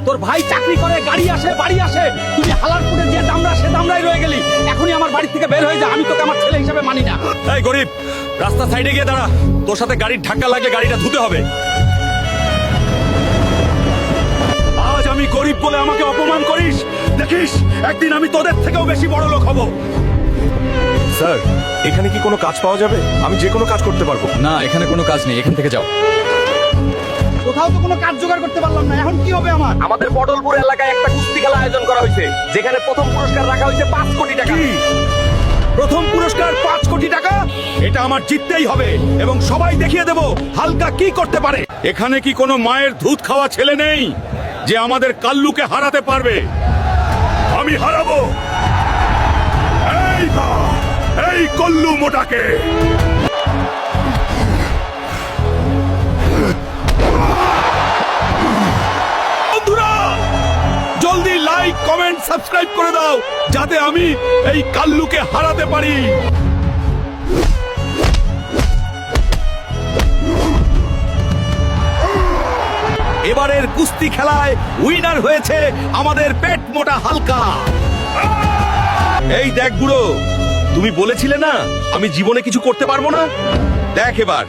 তোর ভাই চাকরি করে, গাড়ি আসে, বাড়ি আসে, তুই হালারপুরে যে দামড়া সে দামড়াই রয়ে গেলি। এখনই আমার বাড়ি থেকে বের হয়ে যা, আমি তোকে আমার ছেলে হিসেবে মানি না। এই গরিব, রাস্তা সাইডে গিয়ে দাঁড়া, তোর সাথে গাড়ির ধাক্কা লাগলে গাড়িটা ধুতে হবে। আজ আমি গরিব বলে আমাকে অপমান করিস, দেখিস একদিন আমি তোদের থেকেও বেশি বড় লোক হব। স্যার, এখানে কি কোনো কাজ পাওয়া যাবে? আমি যে কোনো কাজ করতে পারবো। না, এখানে কোনো কাজ নেই, এখান থেকে যাও। কোথাও তো কোনো কাজ জোগাড় করতে পারলাম না, এখন কি হবে আমার? আমাদের পটলপুর এলাকায় একটা কুস্তি খেলা আয়োজন করা হয়েছে, যেখানে প্রথম পুরস্কার রাখা হয়েছে 5 কোটি টাকা। কি? প্রথম পুরস্কার 5 কোটি টাকা? এটা আমার জিততেই হবে এবং সবাই দেখিয়ে দেব হালকা কি করতে পারে। এখানে কি কোনো মায়ের দুধ খাওয়া ছেলে নেই যে আমাদের কাল্লুকে হারাতে পারবে? আমি হারাবো। এই না, এই কল্লু মোটাকে। বন্ধুরা, জলদি লাইক, কমেন্ট, সাবস্ক্রাইব করে দাও যাতে আমি এই কাল্লুকে হারাতে পারি। এবারের কুস্তি খেলায় উইনার হয়েছে আমাদের পেট মোটা হালকা। এই দেখ বুড়ো, তুমি বলেছিলে না আমি জীবনে কিছু করতে পারবো না? দেখ এবার